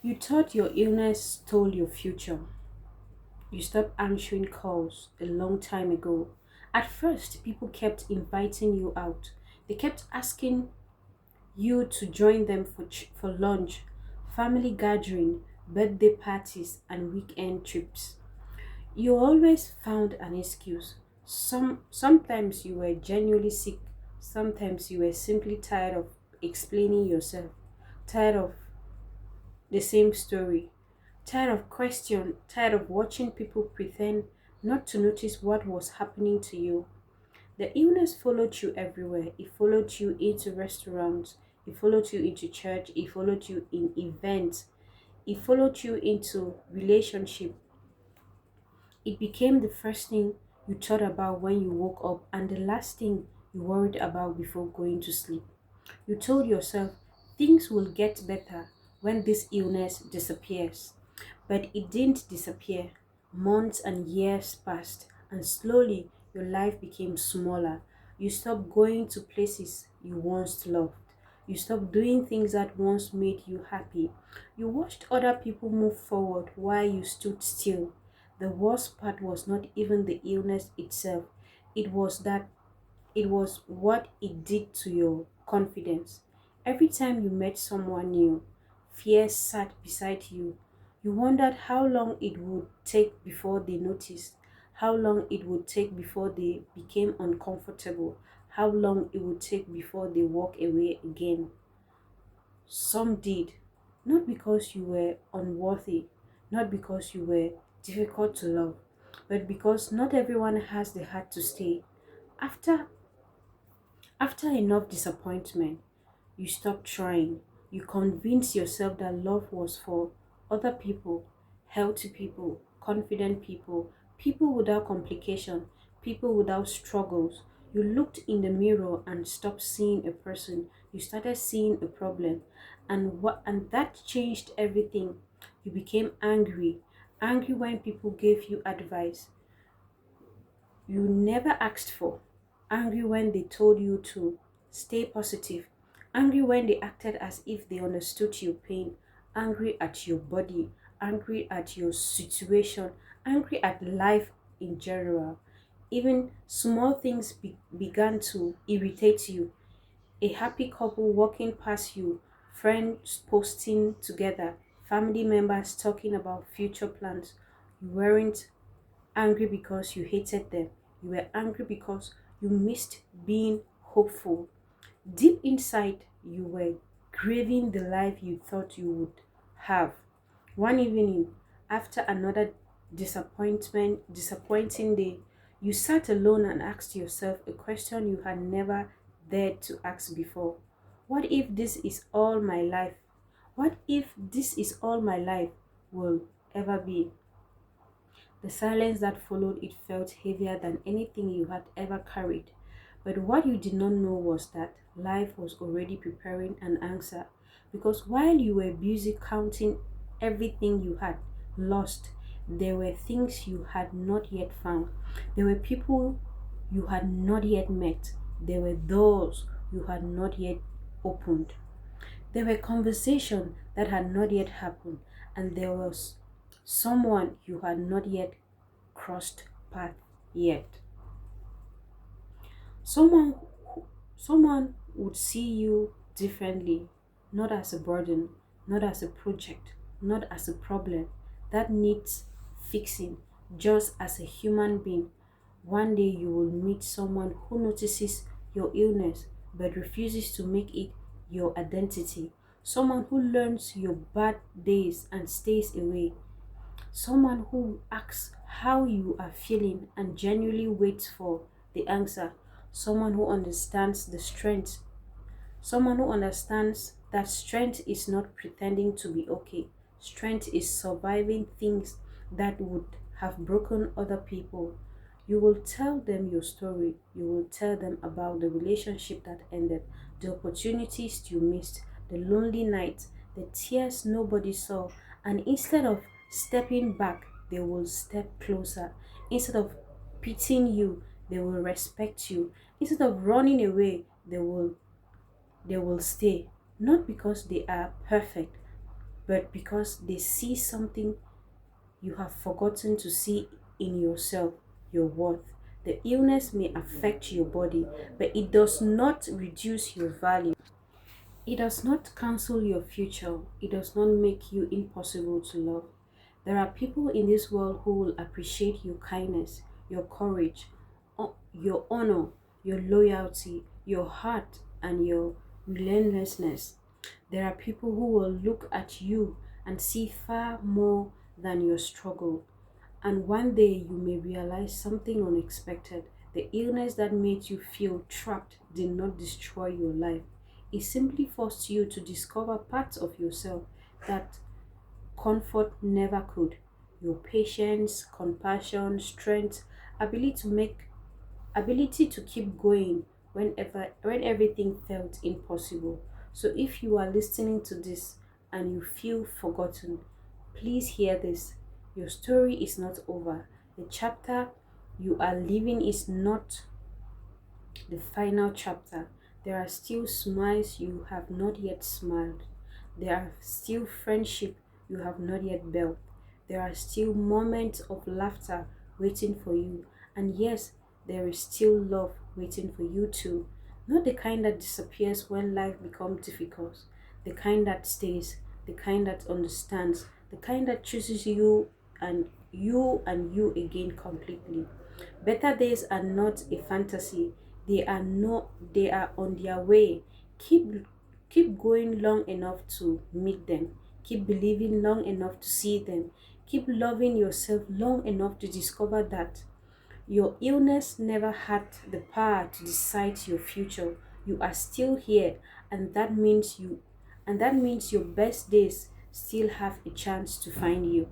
You thought your illness stole your future. You stopped answering calls a long time ago. At first, people kept inviting you out. They kept asking you to join them for lunch, family gathering, birthday parties, and weekend trips. You always found an excuse. Sometimes you were genuinely sick. Sometimes you were simply tired of explaining yourself, tired of the same story, tired of question, tired of watching people pretend not to notice what was happening to you. The illness followed you everywhere. It followed you into restaurants, it followed you into church, it followed you in events, it followed you into relationship. It became the first thing you thought about when you woke up and the last thing you worried about before going to sleep. You told yourself things will get better when this illness disappears. But it didn't disappear. Months and years passed, and slowly your life became smaller. You stopped going to places you once loved. You stopped doing things that once made you happy. You watched other people move forward while you stood still. The worst part was not even the illness itself, it was that it was what it did to your confidence. Every time you met someone new, fear sat beside you. You wondered how long it would take before they noticed, how long it would take before they became uncomfortable, how long it would take before they walk away again. Some did, not because you were unworthy, not because you were difficult to love, but because not everyone has the heart to stay. After after enough disappointment, you stopped trying. You convinced yourself that love was for other people, healthy people, confident people, people without complication, people without struggles. You looked in the mirror and stopped seeing a person. You started seeing a problem. And that changed everything. You became angry. Angry when people gave you advice you never asked for, angry when they told you to stay positive, angry when they acted as if they understood your pain, angry at your body, angry at your situation, angry at life in general. Even small things began to irritate you. A happy couple walking past you, friends posting together, family members talking about future plans. You weren't angry because you hated them. You were angry because you missed being hopeful. Deep inside, you were craving the life you thought you would have. One evening, after another disappointing day, you sat alone and asked yourself a question you had never dared to ask before. What if this is all my life? What if this is all my life will ever be? The silence that followed it felt heavier than anything you had ever carried. But what you did not know was that life was already preparing an answer. Because while you were busy counting everything you had lost, there were things you had not yet found. There were people you had not yet met. There were doors you had not yet opened. There were conversations that had not yet happened, and there was someone you had not yet crossed path yet. Someone someone would see you differently, not as a burden, not as a project, not as a problem that needs fixing, just as a human being. One day you will meet someone who notices your illness but refuses to make it your identity. Someone who learns your bad days and stays away. Someone who asks how you are feeling and genuinely waits for the answer. Someone who understands the strength. Someone who understands that strength is not pretending to be okay. Strength is surviving things that would have broken other people. You will tell them your story. You will tell them about the relationship that ended, the opportunities you missed, the lonely nights, the tears nobody saw. And instead of stepping back, they will step closer. Instead of pitying you, they will respect you. Instead of running away, they will stay. Not because they are perfect, but because they see something you have forgotten to see in yourself, your worth. The illness may affect your body, but it does not reduce your value. It does not cancel your future. It does not make you impossible to love. There are people in this world who will appreciate your kindness, your courage, your honor, your loyalty, your heart, and your relentlessness. There are people who will look at you and see far more than your struggle. And one day you may realize something unexpected. The illness that made you feel trapped did not destroy your life. It simply forced you to discover parts of yourself that comfort never could. Your patience, compassion, strength, ability to make ability to keep going when everything felt impossible. So if you are listening to this and you feel forgotten, please hear this. Your story is not over. The chapter you are living is not the final chapter. There are still smiles you have not yet smiled. There are still friendship you have not yet built. There are still moments of laughter waiting for you. And yes, there is still love waiting for you too. Not the kind that disappears when life becomes difficult, the kind that stays, the kind that understands, the kind that chooses you and you again completely. Better days are not a fantasy. They are on their way. Keep going long enough to meet them. Keep believing long enough to see them. Keep loving yourself long enough to discover that your illness never had the power to decide your future. You are still here, and that means your best days still have a chance to find you.